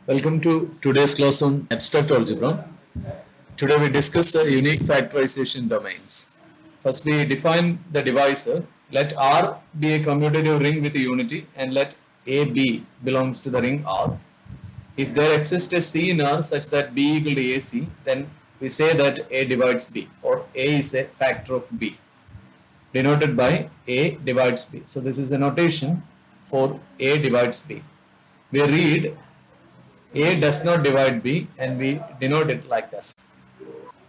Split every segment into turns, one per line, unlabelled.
Welcome to today's class on abstract algebra. Today we discuss unique factorization domains. First we define the divisor. Let R be a commutative ring with a unity and let AB belongs to the ring R. If there exists a C in R such that B equal to AC, then we say that A divides B, or A is a factor of B, denoted by A divides B. So this is the notation for A divides B. We read A does not divide B and we denote it like this.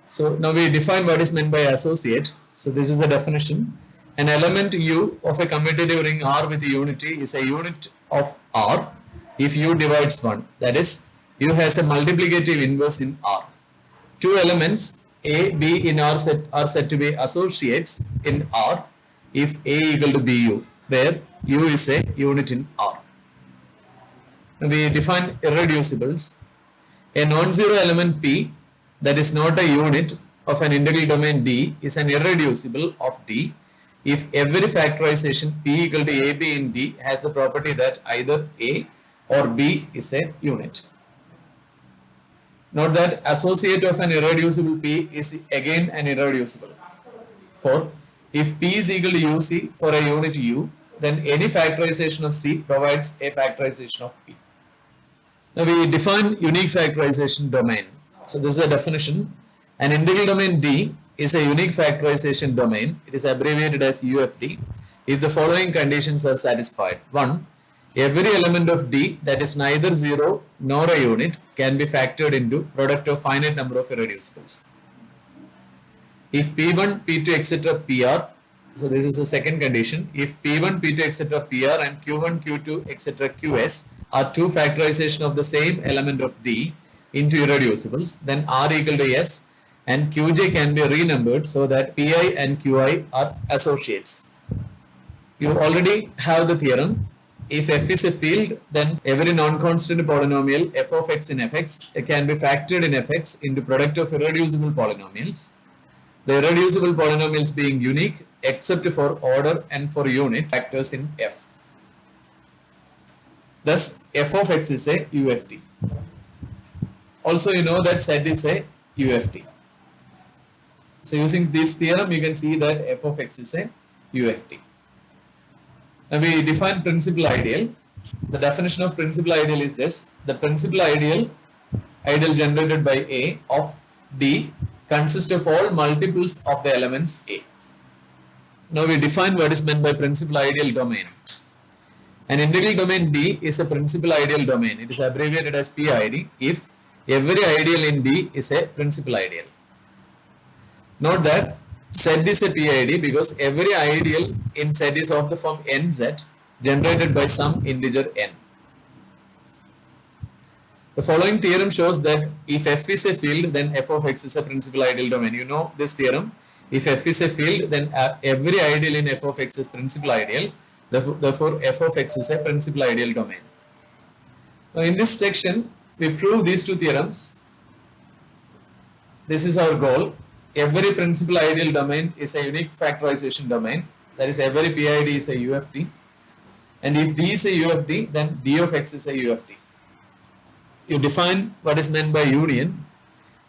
So now we define what is meant by associate. So this is the definition. An element U of a commutative ring R with a unity is a unit of R if U divides 1. That is, U has a multiplicative inverse in R. Two elements A, B in R set are said to be associates in R if A equal to BU, where U is a unit in R. We define irreducibles. A non-zero element P that is not a unit of an integral domain D is an irreducible of D if every factorization P equal to AB in D has the property that either A or B is a unit. Note that associate of an irreducible P is again an irreducible. For if P is equal to UC for a unit U, then any factorization of C provides a factorization of P. Now we define unique factorization domain. So this is a definition. An integral domain D is a unique factorization domain. It is abbreviated as UFD if the following conditions are satisfied. 1. Every element of D that is neither 0 nor a unit can be factored into product of finite number of irreducibles. If P1, P2, etc. PR, so this is the second condition. If P1, P2, etc. PR and Q1, Q2, etc. QS are two factorization of the same element of D into irreducibles, then R equal to S and Qj can be renumbered so that Pi and Qi are associates. You already have the theorem. If f is a field, then every non-constant polynomial f of x in fx can be factored in fx into product of irreducible polynomials. The irreducible polynomials being unique except for order and for unit factors in f. Thus, f of x is a UFD. Also, you know that z is a UFD. So, using this theorem, you can see that f of x is a UFD. Now, we define principal ideal. The definition of principal ideal is this. The principal ideal generated by A of D consists of all multiples of the elements A. Now, we define what is meant by principal ideal domain. An integral domain D is a principal ideal domain. It is abbreviated as PID if every ideal in D is a principal ideal. Note that Z is a PID because every ideal in Z is of the form NZ generated by some integer n. The following theorem shows that if f is a field, then f of x is a principal ideal domain. You know this theorem. If f is a field, then every ideal in f of x is principal ideal. Therefore, f of x is a principal ideal domain. Now, in this section, we prove these two theorems. This is our goal. Every principal ideal domain is a unique factorization domain. That is, every PID is a UFD. And if D is a UFD, then D of x is a UFD. You define what is meant by union.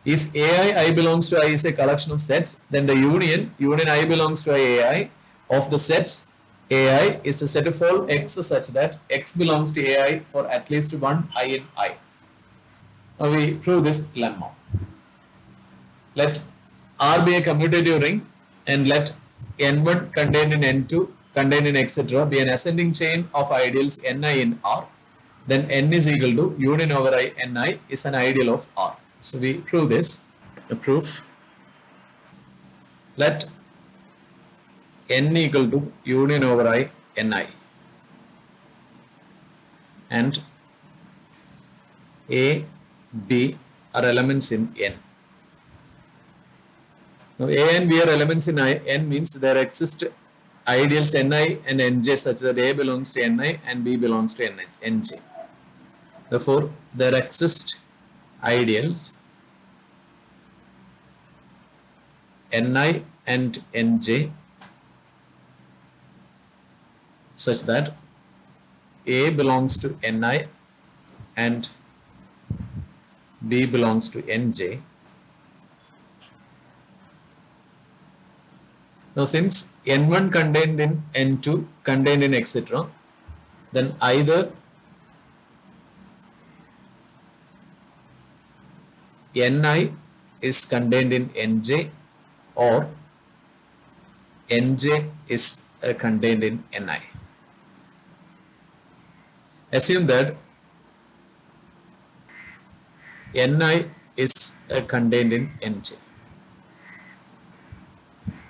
If I belongs to I is a collection of sets, then the union I belongs to AI of the sets AI is a set of all x such that x belongs to AI for at least one I in I. Now we prove this lemma. Let R be a commutative ring and let N1 contained in N2 contained in etc. be an ascending chain of ideals Ni in R. Then N is equal to union over I Ni is an ideal of R. So we prove this. A proof. Let N equal to union over I Ni and A, B are elements in N. Now A and B are elements in N means there exist ideals Ni and Nj such that A belongs to Ni and B belongs to Nj. Therefore, there exist ideals Ni and Nj such that A belongs to Ni and B belongs to Nj. Now since N1 contained in N2 contained in etc., then either Ni is contained in Nj or Nj is contained in Ni. Assume that Ni is contained in Nj.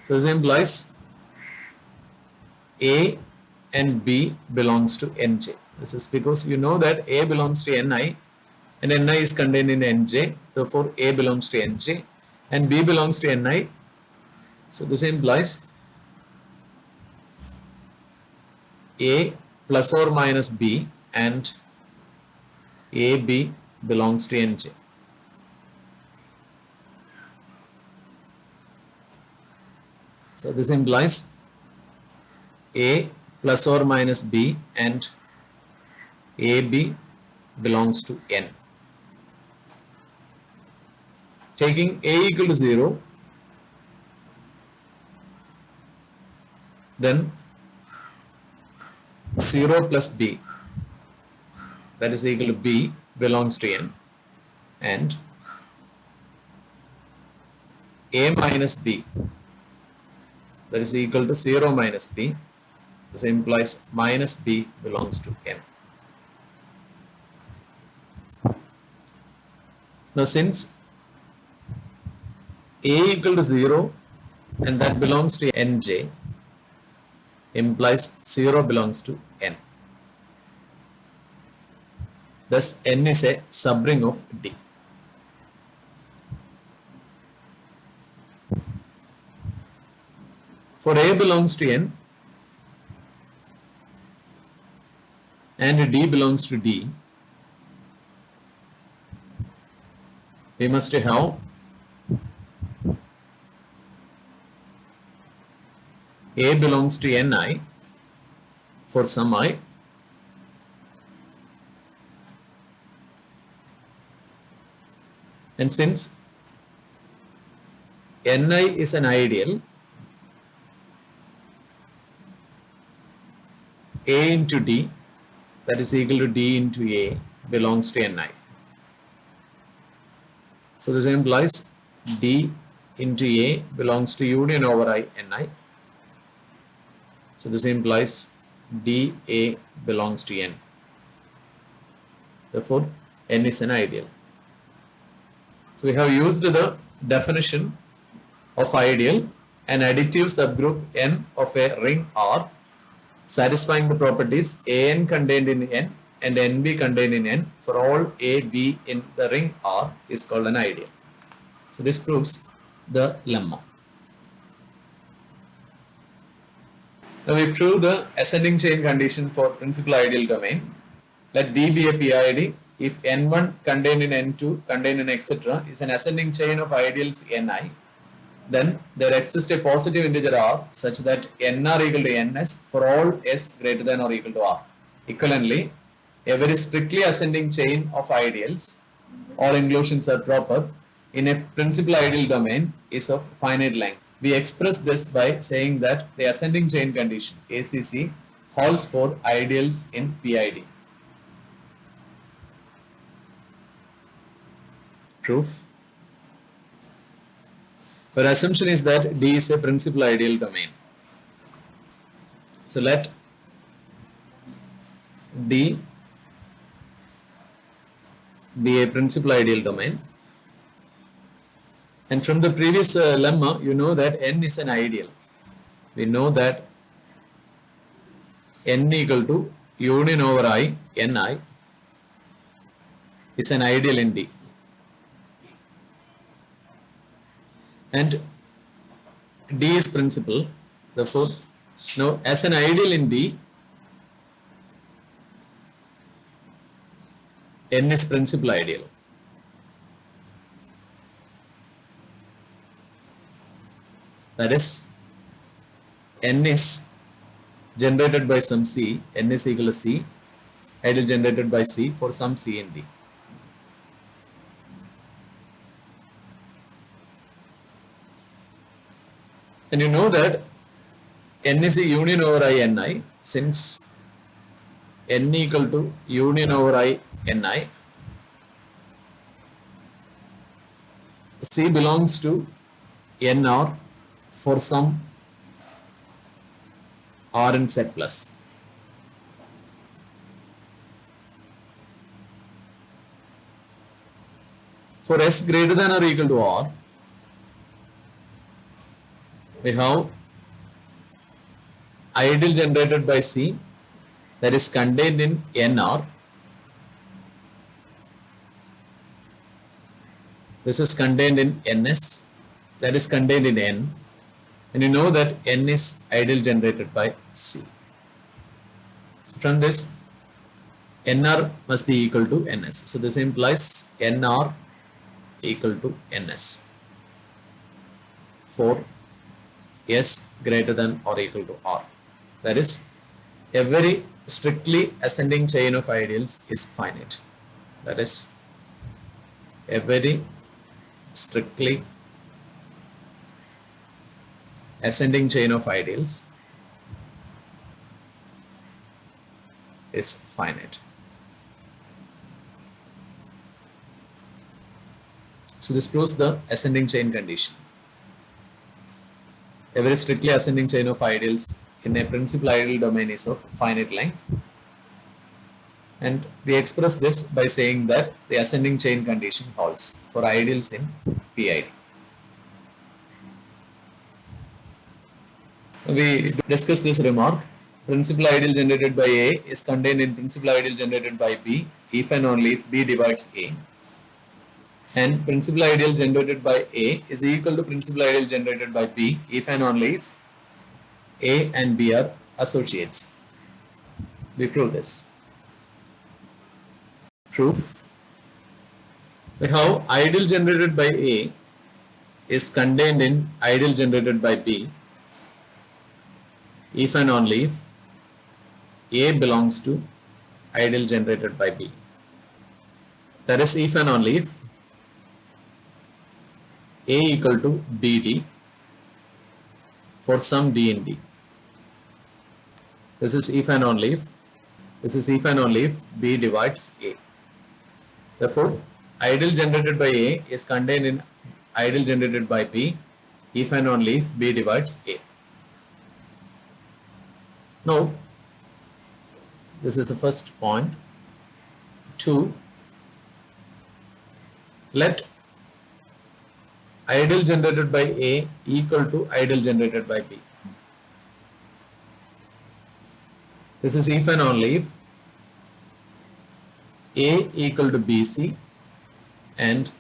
So this implies A and B belongs to Nj. This is because you know that A belongs to Ni and Ni is contained in Nj. Therefore, A belongs to Nj and B belongs to Ni. So this implies A plus or minus B and AB belongs to Nj. So this implies A plus or minus B and AB belongs to N. Taking A equal to 0, then 0 plus B, that is equal to B, belongs to N, and A minus B, that is equal to 0 minus B. This implies minus B belongs to N. Now since A equal to 0 and that belongs to Nj, implies 0 belongs to N. Thus N is a subring of D. For A belongs to N and D belongs to D, we must have A belongs to Ni for some I, and since Ni is an ideal, A into D, that is equal to D into A, belongs to Ni. So this implies D into A belongs to union over I Ni. So this implies dA belongs to N. Therefore, N is an ideal. So we have used the definition of ideal, an additive subgroup N of a ring R satisfying the properties An contained in N and Nb contained in N for all A, B in the ring R is called an ideal. So this proves the lemma. Now we prove the ascending chain condition for principal ideal domain. Let D be a PID if N1 contained in N2 contained in etc. is an ascending chain of ideals Ni, then there exists a positive integer R such that Nr equal to Ns for all S greater than or equal to R. Equivalently, a very strictly ascending chain of ideals, all inclusions are proper, in a principal ideal domain is of finite length. We express this by saying that the ascending chain condition ACC holds for ideals in PID. Proof. Our assumption is that D is a principal ideal domain. So let D be a principal ideal domain. And from the previous lemma, you know that N is an ideal. We know that N equal to union over I, Ni, is an ideal in D. And D is principal. Therefore, now as an ideal in D, N is principal ideal. That is, N is generated by some C, N is equal to C, ideal generated by C for some C in D. And you know that n is a union over I ni, since n equal to union over I ni, C belongs to nr for some R in Z plus. For S greater than or equal to R, we have ideal generated by C that is contained in nr. This is contained in ns, that is contained in n, and you know that n is ideal generated by C. So from this, nr must be equal to ns. So this implies nr equal to ns for S greater than or equal to R. That is, every strictly ascending chain of ideals is finite. That is, every strictly ascending chain of ideals is finite. So this proves the ascending chain condition. A very strictly ascending chain of ideals in a principal ideal domain is of finite length, and we express this by saying that the ascending chain condition holds for ideals in PID. We discuss this remark. Principal ideal generated by A is contained in principal ideal generated by B if and only if B divides A, and principal ideal generated by A is equal to principal ideal generated by B if and only if A and B are associates. We prove this. Proof. We have ideal generated by A is contained in ideal generated by B if and only if A belongs to ideal generated by B. That is, if and only if A equal to BD for some D in D. This is if and only if B divides A. Therefore, ideal generated by A is contained in ideal generated by B if and only if B divides A. Now, this is the first point. 2. Let ideal generated by A equal to ideal generated by B. This is if and only if A equal to BC and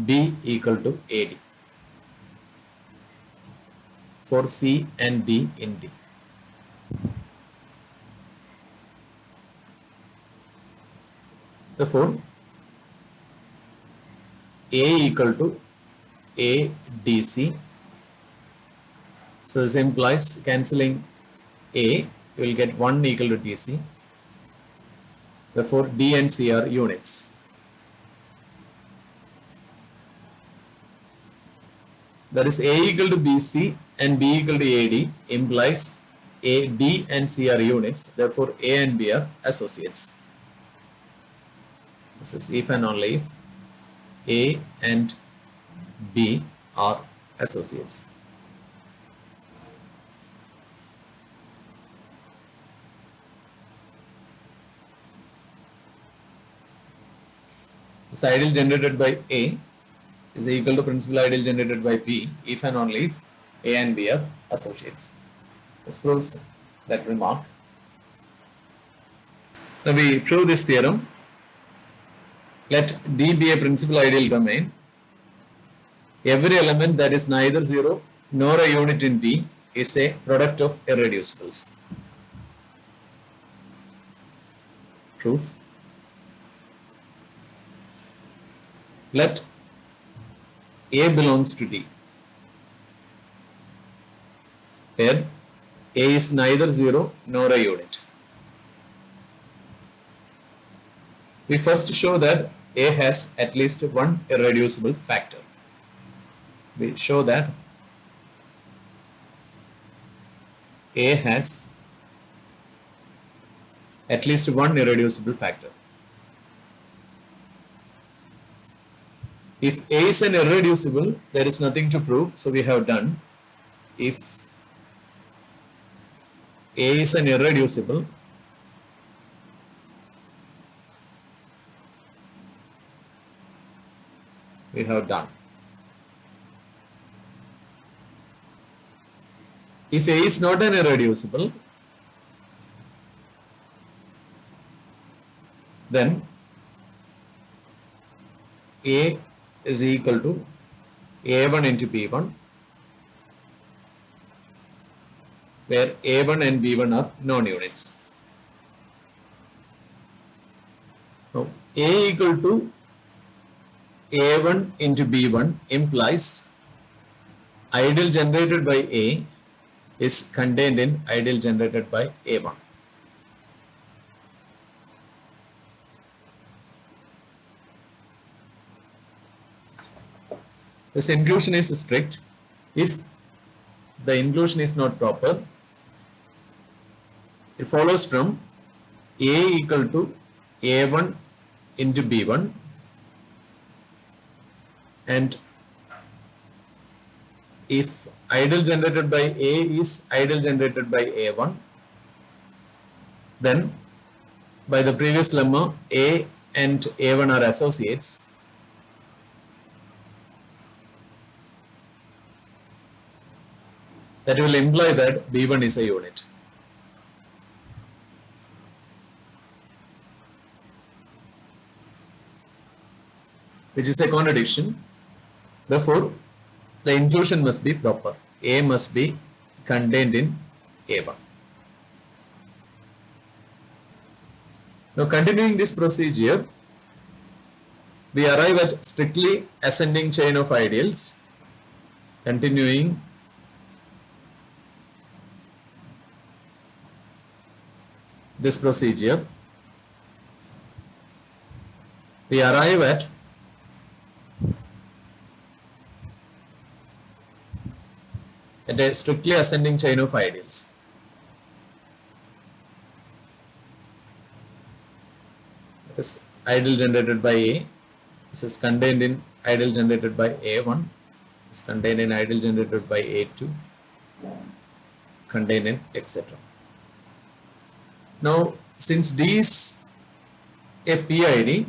B equal to AD for C and D in D. Therefore, A equal to ADC. So this implies cancelling A, you will get 1 equal to DC. Therefore, D and C are units. That is, A equal to BC and B equal to AD implies A, D and C are units. Therefore, A and B are associates. This is if and only if A and B are associates. This ideal generated by A is equal to principal ideal generated by B if and only if A and B are associates. This proves that remark. Now we prove this theorem. Let D be a principal ideal domain. Every element that is neither 0 nor a unit in D is a product of irreducibles. Proof. Let A belongs to D, where A is neither 0 nor a unit. We first show that A has at least one irreducible factor. We show that A has at least one irreducible factor. If A is an irreducible, there is nothing to prove, so we have done. If A is an irreducible, we have done. If A is not an irreducible, then A is equal to A1 into B1, where A1 and B1 are non-units. Now, A equal to A1 into B1 implies ideal generated by A is contained in ideal generated by A1. This inclusion is strict. If the inclusion is not proper, it follows from A equal to A1 into B1, and if ideal generated by A is ideal generated by A1, then by the previous lemma A and A1 are associates. That will imply that B1 is a unit. Which is a contradiction. Therefore, the inclusion must be proper. A must be contained in A1. Now, continuing this procedure, we arrive at strictly ascending chain of ideals. Continuing this procedure, we arrive at a strictly ascending chain of ideals. This ideal generated by A, this is contained in ideal generated by A1, is contained in ideal generated by A2, contained in etc. Now, since D is a PID,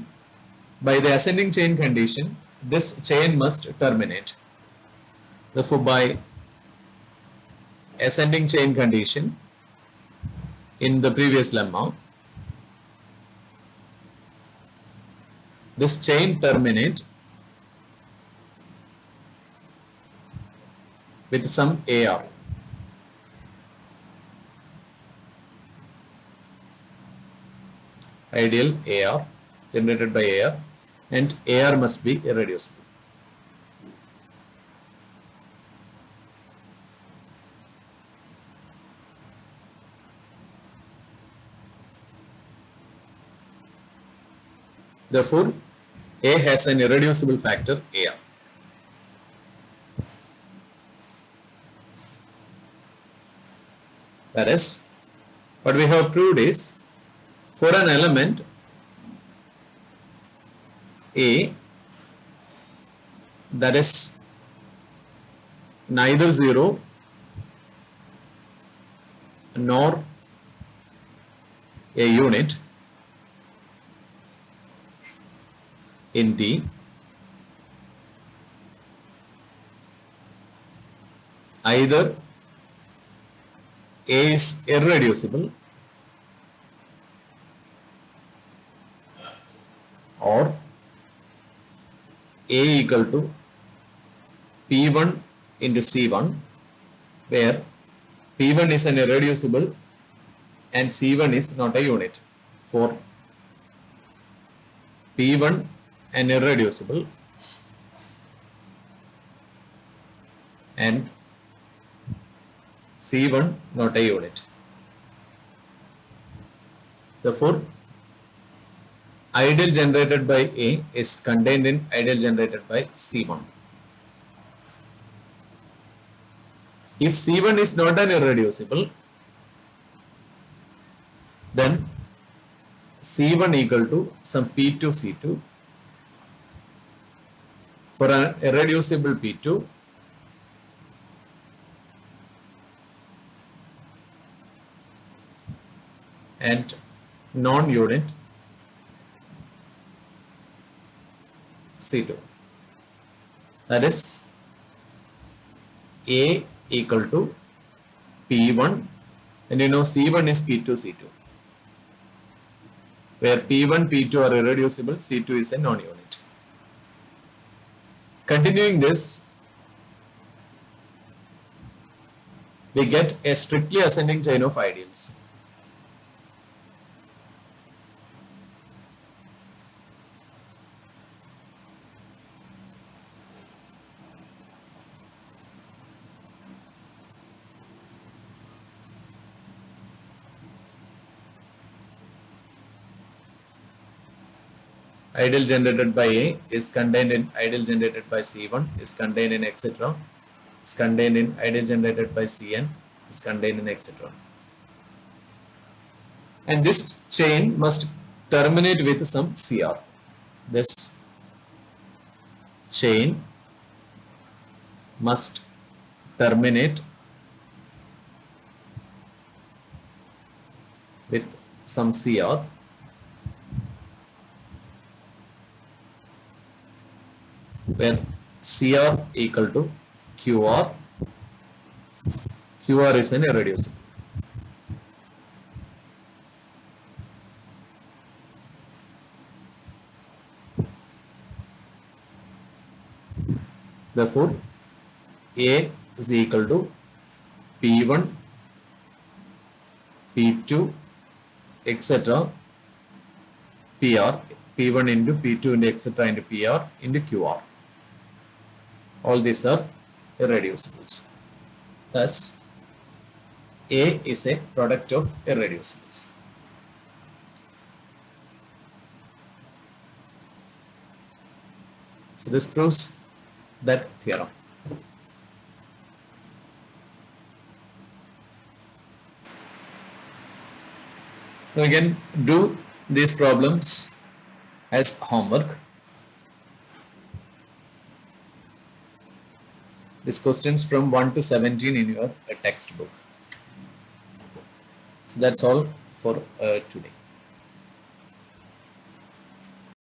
by the ascending chain condition, this chain must terminate. Therefore, by ascending chain condition in the previous lemma, this chain terminate with some AR. Ideal AR generated by AR, and AR must be irreducible. Therefore, A has an irreducible factor AR. That is, what we have proved is, for an element A that is neither 0 nor a unit in D, either A is irreducible or A equal to P1 into C1, where P1 is an irreducible and C1 is not a unit. For P1 an irreducible and C1 not a unit. Therefore, ideal generated by A is contained in ideal generated by C1. If C1 is not an irreducible, then C1 equal to some P2 C2 for an irreducible P2 and non-unit C2. That is A equal to P1, and you know C1 is P2 C2, where P1 P2 are irreducible, C2 is a non-unit. Continuing this, we get a strictly ascending chain of ideals. Ideal generated by A is contained in ideal generated by C1, is contained in etc. is contained in ideal generated by Cn, is contained in etc. And this chain must terminate with some Cr. This chain must terminate with some Cr, where Cr equal to Qr. Qr is an irreducible. Therefore, A is equal to P1, P2, etc. PR, P1 into P2 into etc. into PR into QR. All these are irreducibles. Thus, A is a product of irreducibles. So this proves that theorem. Now again, do these problems as homework. These questions from 1 to 17 in your textbook. So that's all for today.